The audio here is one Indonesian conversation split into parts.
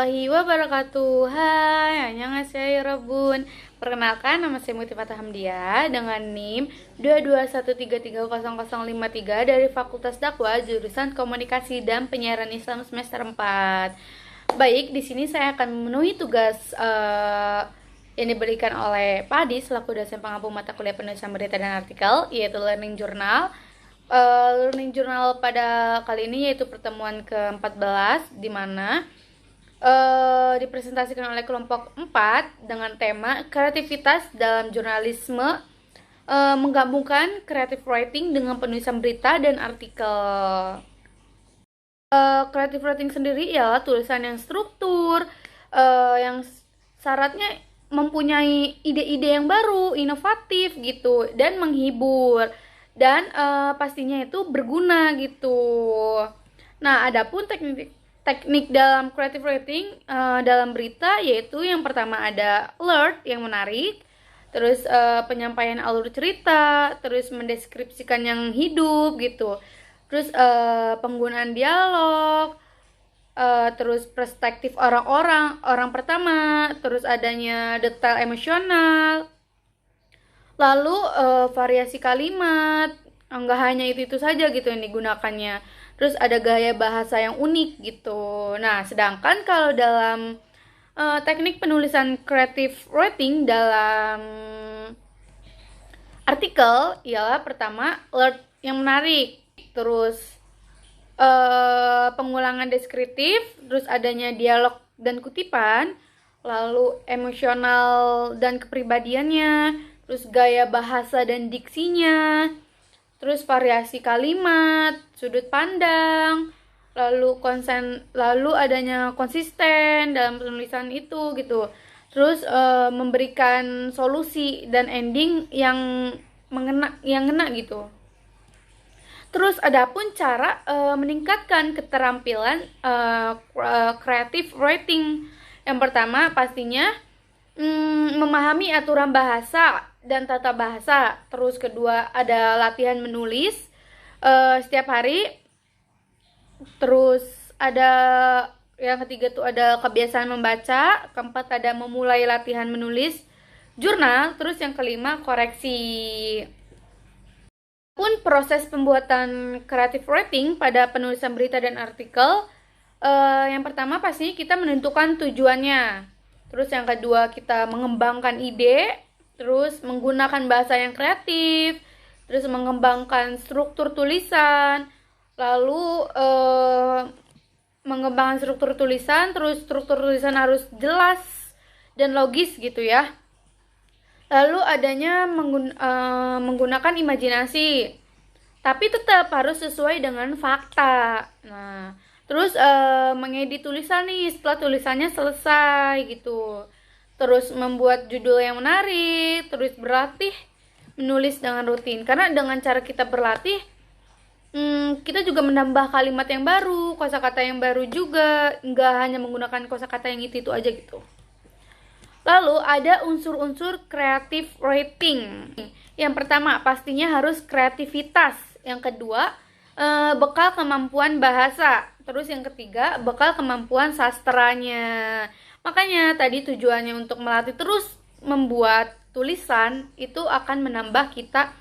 warahmatullahi wabarakatuh. Hai, annyeonghaseyo Robun. Perkenalkan, nama saya Muti Fatah Hamdia dengan NIM 221330053 dari Fakultas Dakwah jurusan Komunikasi dan Penyiaran Islam semester 4. Baik, di sini saya akan memenuhi tugas yang diberikan oleh Pak Adi selaku dosen pengampu mata kuliah penulisan berita dan artikel, yaitu Learning Journal. Learning Journal pada kali ini yaitu pertemuan ke-14, di mana dipresentasikan oleh kelompok 4 dengan tema kreativitas dalam jurnalisme, menggabungkan creative writing dengan penulisan berita dan artikel. Creative writing sendiri ialah tulisan yang struktur, yang syaratnya mempunyai ide-ide yang baru, inovatif gitu, dan menghibur, dan pastinya itu berguna gitu. Nah, adapun teknik dalam creative writing dalam berita, yaitu yang pertama ada alert yang menarik, terus penyampaian alur cerita, terus mendeskripsikan yang hidup gitu, terus penggunaan dialog, terus perspektif orang pertama, terus adanya detail emosional, lalu variasi kalimat, nggak hanya itu saja gitu yang digunakannya. Terus ada gaya bahasa yang unik gitu. Nah, sedangkan kalau dalam teknik penulisan creative writing dalam artikel ialah pertama alert yang menarik, terus pengulangan deskriptif, terus adanya dialog dan kutipan, lalu emosional dan kepribadiannya, terus gaya bahasa dan diksinya, terus variasi kalimat, sudut pandang, lalu adanya konsisten dalam penulisan itu gitu. Terus memberikan solusi dan ending yang ngena gitu. Terus adapun cara meningkatkan keterampilan creative writing. Yang pertama pastinya memahami aturan bahasa dan tata bahasa. Terus kedua ada latihan menulis setiap hari. Terus ada yang ketiga tuh ada kebiasaan membaca. Keempat ada memulai latihan menulis jurnal. Terus yang kelima koreksi. Pun proses pembuatan creative writing pada penulisan berita dan artikel, yang pertama pastinya kita menentukan tujuannya. Terus yang kedua kita mengembangkan ide, terus menggunakan bahasa yang kreatif, terus mengembangkan struktur tulisan, lalu mengembangkan struktur tulisan, terus struktur tulisan harus jelas dan logis gitu ya. Lalu adanya menggunakan imajinasi, tapi tetap harus sesuai dengan fakta. Nah, terus mengedit tulisan nih setelah tulisannya selesai gitu. Terus membuat judul yang menarik, terus berlatih menulis dengan rutin. Karena dengan cara kita berlatih, kita juga menambah kalimat yang baru, kosakata yang baru juga, nggak hanya menggunakan kosakata yang itu aja gitu. Lalu ada unsur-unsur creative writing. Yang pertama pastinya harus kreativitas. Yang kedua bekal kemampuan bahasa. Terus yang ketiga bekal kemampuan sastranya. Makanya tadi tujuannya untuk melatih terus membuat tulisan itu akan menambah kita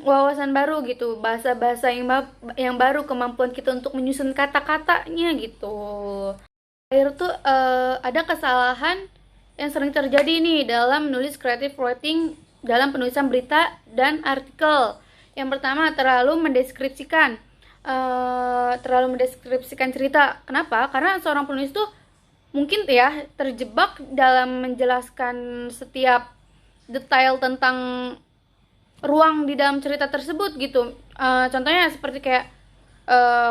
wawasan baru gitu, bahasa-bahasa yang baru, kemampuan kita untuk menyusun kata-katanya gitu. Akhir tuh ada kesalahan yang sering terjadi nih dalam menulis creative writing dalam penulisan berita dan artikel. Yang pertama terlalu mendeskripsikan cerita. Kenapa? Karena seorang penulis tuh mungkin ya terjebak dalam menjelaskan setiap detail tentang ruang di dalam cerita tersebut gitu. Contohnya seperti kayak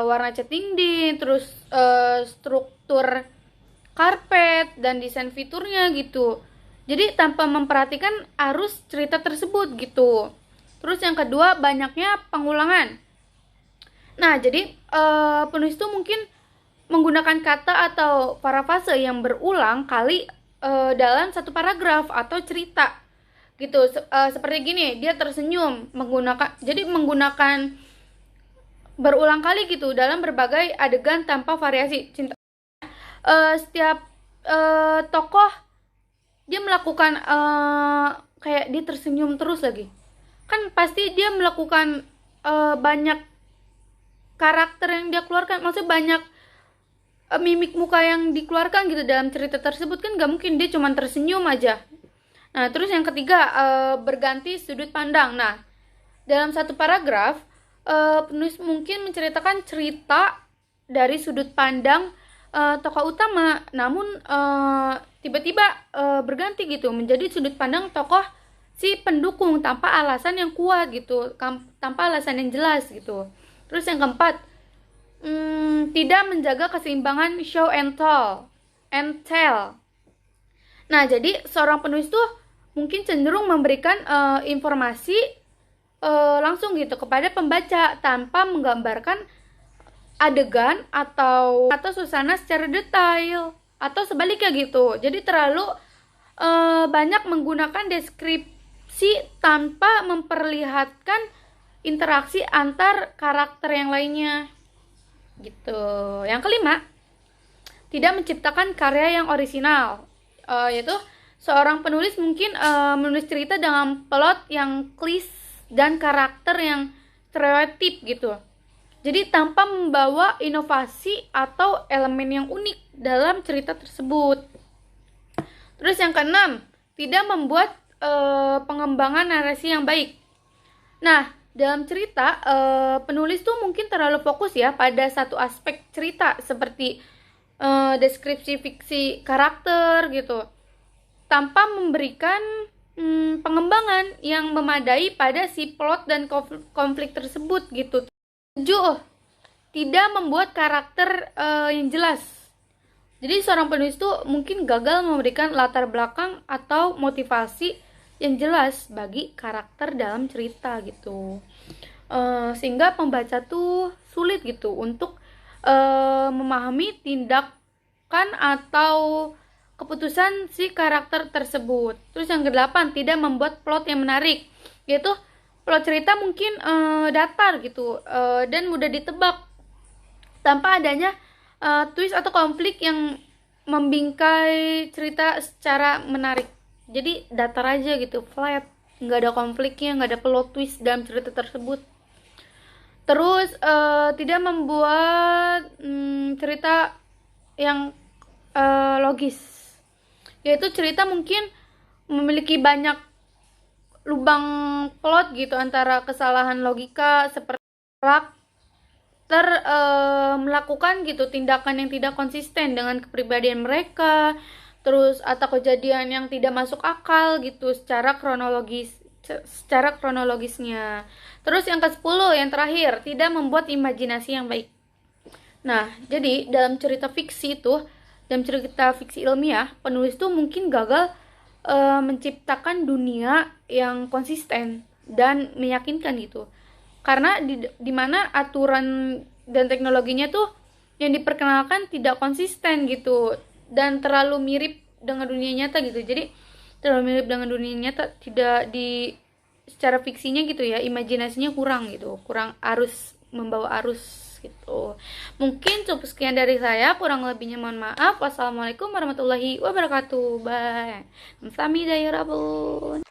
warna cat dinding, terus struktur karpet dan desain fiturnya gitu. Jadi tanpa memperhatikan arus cerita tersebut gitu. Terus yang kedua banyaknya pengulangan. Nah, jadi penulis itu mungkin menggunakan kata atau parafrase yang berulang kali dalam satu paragraf atau cerita gitu. Seperti gini, dia tersenyum menggunakan berulang kali gitu dalam berbagai adegan tanpa variasi cinta. setiap tokoh dia melakukan kayak dia tersenyum terus lagi. Kan pasti dia melakukan banyak karakter yang dia keluarkan, maksudnya banyak mimik muka yang dikeluarkan gitu dalam cerita tersebut, kan gak mungkin dia cuma tersenyum aja. Nah, terus yang ketiga, berganti sudut pandang. Nah, dalam satu paragraf, penulis mungkin menceritakan cerita dari sudut pandang tokoh utama, namun tiba-tiba berganti gitu menjadi sudut pandang tokoh si pendukung tanpa alasan yang kuat gitu, tanpa alasan yang jelas gitu. Terus yang keempat, tidak menjaga keseimbangan show and tell. Nah, jadi seorang penulis tuh mungkin cenderung memberikan informasi langsung gitu kepada pembaca tanpa menggambarkan adegan atau suasana secara detail, atau sebaliknya gitu. Jadi terlalu banyak menggunakan deskripsi tanpa memperlihatkan interaksi antar karakter yang lainnya gitu. Yang kelima, tidak menciptakan karya yang orisinal, yaitu seorang penulis mungkin menulis cerita dengan plot yang klise dan karakter yang stereotip gitu. Jadi tanpa membawa inovasi atau elemen yang unik dalam cerita tersebut. Terus yang keenam, tidak membuat pengembangan narasi yang baik. Nah, dalam cerita, penulis tuh mungkin terlalu fokus ya pada satu aspek cerita seperti deskripsi fiksi karakter gitu, tanpa memberikan pengembangan yang memadai pada si plot dan konflik tersebut gitu. 7. Tidak membuat karakter yang jelas. Jadi seorang penulis tuh mungkin gagal memberikan latar belakang atau motivasi yang jelas bagi karakter dalam cerita gitu, sehingga pembaca tuh sulit gitu untuk memahami tindakan atau keputusan si karakter tersebut. Terus yang kedelapan, tidak membuat plot yang menarik, yaitu plot cerita mungkin datar gitu dan mudah ditebak tanpa adanya twist atau konflik yang membingkai cerita secara menarik. Jadi datar aja gitu, flat, nggak ada konfliknya, nggak ada plot twist dalam cerita tersebut. Terus tidak membuat cerita yang logis, yaitu cerita mungkin memiliki banyak lubang plot gitu, antara kesalahan logika seperti karakter melakukan gitu tindakan yang tidak konsisten dengan kepribadian mereka, terus atau kejadian yang tidak masuk akal gitu secara kronologisnya. Terus yang ke-10, yang terakhir, tidak membuat imajinasi yang baik. Nah, jadi dalam cerita fiksi ilmiah, penulis tuh mungkin gagal menciptakan dunia yang konsisten dan meyakinkan gitu. Karena di mana aturan dan teknologinya tuh yang diperkenalkan tidak konsisten gitu, dan terlalu mirip dengan dunia nyata gitu. Jadi terlalu mirip dengan dunia nyata, tidak di secara fiksinya gitu ya, imajinasinya kurang gitu, kurang membawa arus gitu. Mungkin cukup sekian dari saya, kurang lebihnya mohon maaf. Wassalamualaikum warahmatullahi wabarakatuh. Bye. Kamsahamnida ya Rabbun.